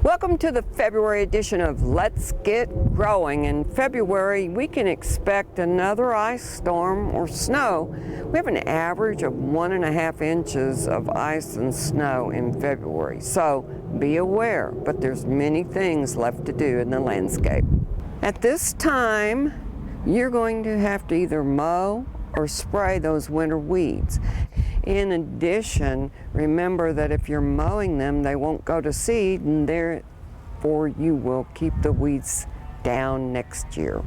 Welcome to the February edition of Let's Get Growing. In February, we can expect another ice storm or snow. We have an average of 1.5 inches of ice and snow in February, so be aware, but there's many things left to do in the landscape. At this time, you're going to have to either mow or spray those winter weeds. In addition, remember that if you're mowing them, they won't go to seed, and therefore you will keep the weeds down next year.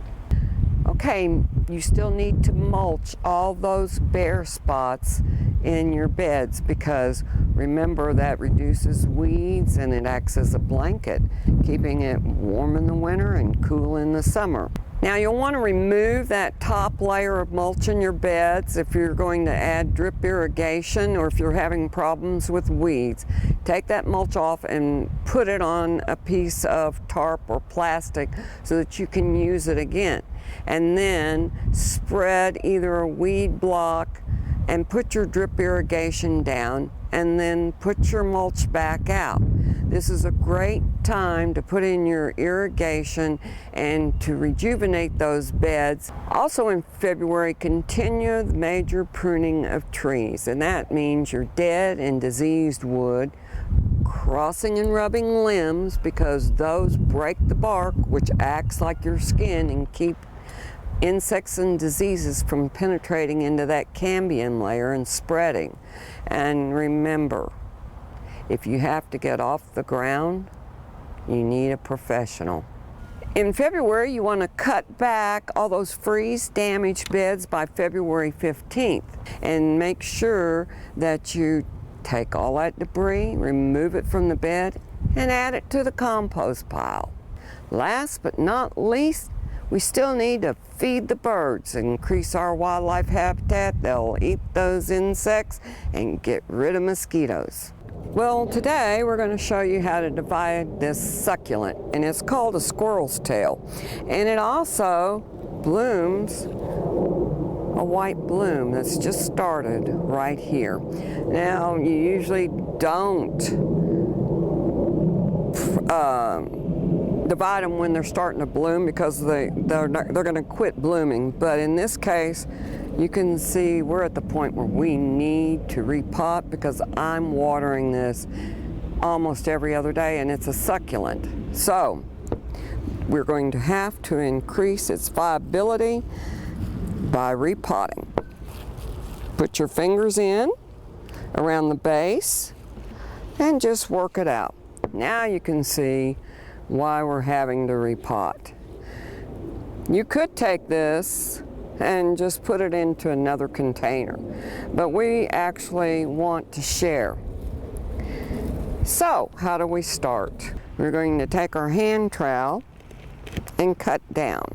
Okay, you still need to mulch all those bare spots in your beds, because remember that reduces weeds and it acts as a blanket, keeping it warm in the winter and cool in the summer. Now you'll want to remove that top layer of mulch in your beds if you're going to add drip irrigation or if you're having problems with weeds. Take that mulch off and put it on a piece of tarp or plastic so that you can use it again. And then spread either a weed block and put your drip irrigation down, and then put your mulch back out. This is a great time to put in your irrigation and to rejuvenate those beds. Also in February, continue the major pruning of trees, and that means your dead and diseased wood, crossing and rubbing limbs, because those break the bark, which acts like your skin and keep insects and diseases from penetrating into that cambium layer and spreading. And remember, if you have to get off the ground, you need a professional. In February, you want to cut back all those freeze-damaged beds by February 15th, and make sure that you take all that debris, remove it from the bed, and add it to the compost pile. Last but not least, we still need to feed the birds, increase our wildlife habitat. They'll eat those insects and get rid of mosquitoes. Well, today we're going to show you how to divide this succulent, and it's called a squirrel's tail. And it also blooms a white bloom that's just started right here. Now, you usually don't divide them when they're starting to bloom, because they're going to quit blooming. But in this case, you can see we're at the point where we need to repot, because I'm watering this almost every other day, and it's a succulent. So we're going to have to increase its viability by repotting. Put your fingers in around the base and just work it out. Now you can see why we're having to repot. You could take this and just put it into another container, but we actually want to share. So how do we start? We're going to take our hand trowel and cut down.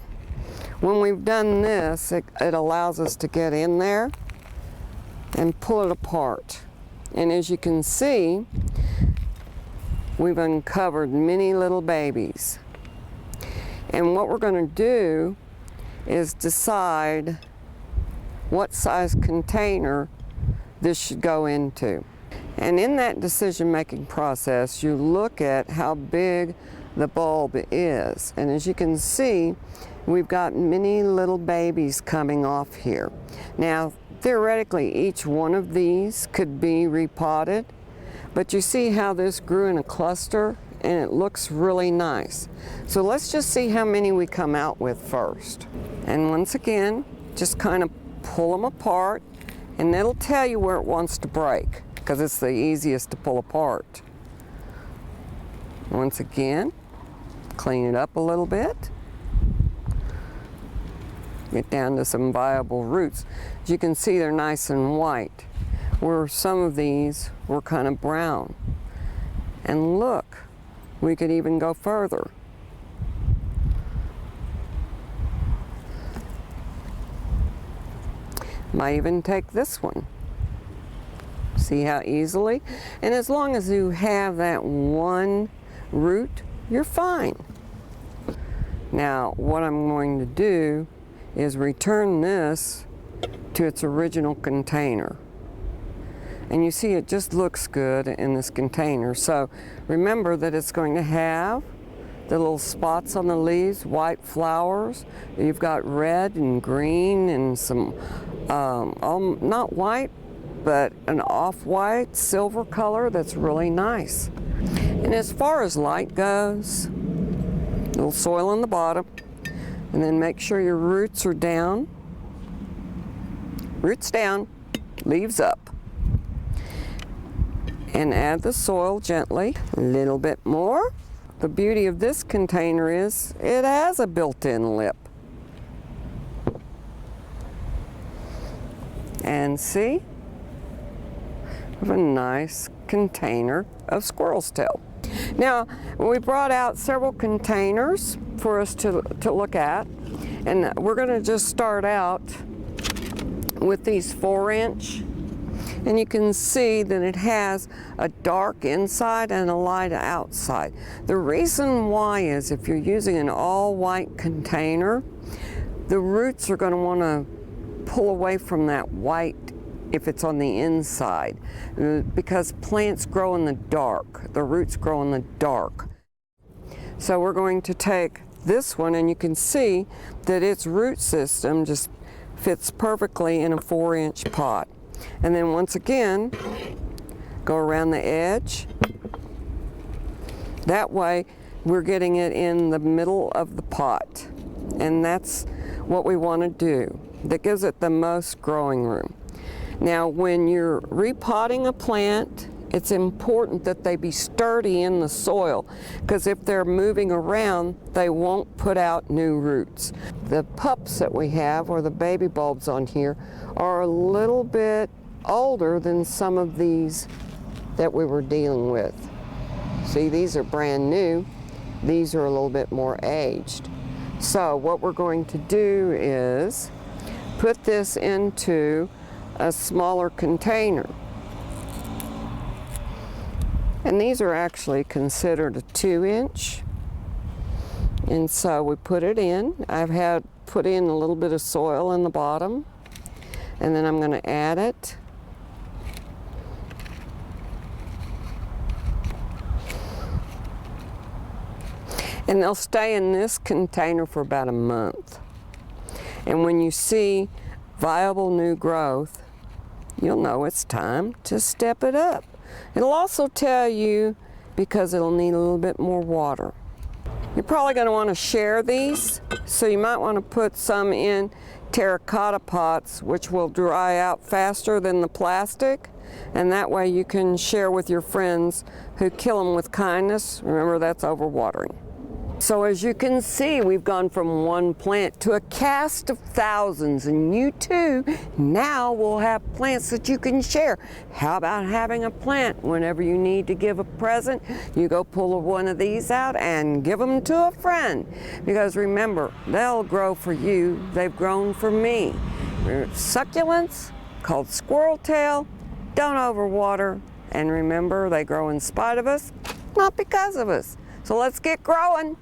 When we've done this, it allows us to get in there and pull it apart. And as you can see, we've uncovered many little babies. And what we're going to do is decide what size container this should go into. And in that decision-making process, you look at how big the bulb is. And as you can see, we've got many little babies coming off here. Now, theoretically, each one of these could be repotted, but you see how this grew in a cluster, and it looks really nice. So let's just see how many we come out with first. And once again, just kind of pull them apart, and it'll tell you where it wants to break, because it's the easiest to pull apart. Once again, clean it up a little bit. Get down to some viable roots. As you can see, they're nice and white, where some of these were kind of brown. And look, we could even go further. Might even take this one. See how easily? And as long as you have that one root, you're fine. Now, what I'm going to do is return this to its original container. And you see it just looks good in this container. So remember that it's going to have the little spots on the leaves, white flowers. You've got red and green and some, not white, but an off-white silver color that's really nice. And as far as light goes, a little soil on the bottom, and then make sure your roots are down. Roots down, leaves up. And add the soil gently, a little bit more. The beauty of this container is it has a built-in lip. And see? We have a nice container of squirrel's tail. Now, we brought out several containers for us to look at, and we're going to just start out with these 4-inch. And you can see that it has a dark inside and a light outside. The reason why is if you're using an all-white container, the roots are going to want to pull away from that white if it's on the inside, because plants grow in the dark. The roots grow in the dark. So we're going to take this one, and you can see that its root system just fits perfectly in a 4-inch pot. And then once again, go around the edge. That way we're getting it in the middle of the pot. And that's what we want to do. That gives it the most growing room. Now when you're repotting a plant, it's important that they be sturdy in the soil, because if they're moving around, they won't put out new roots. The pups that we have, or the baby bulbs on here, are a little bit older than some of these that we were dealing with. See, these are brand new. These are a little bit more aged. So what we're going to do is put this into a smaller container. And these are actually considered a 2-inch. And so we put it in. I've had put in a little bit of soil in the bottom. And then I'm going to add it. And they'll stay in this container for about a month. And when you see viable new growth, you'll know it's time to step it up. It'll also tell you because it'll need a little bit more water. You're probably going to want to share these, so you might want to put some in terracotta pots, which will dry out faster than the plastic, and that way you can share with your friends who kill them with kindness. Remember, that's overwatering. So as you can see, we've gone from one plant to a cast of thousands, and you too now will have plants that you can share. How about having a plant whenever you need to give a present? You go pull one of these out and give them to a friend, because remember, they'll grow for you. They've grown for me. Succulents called squirrel tail, don't overwater, and remember, they grow in spite of us, not because of us. So let's get growing.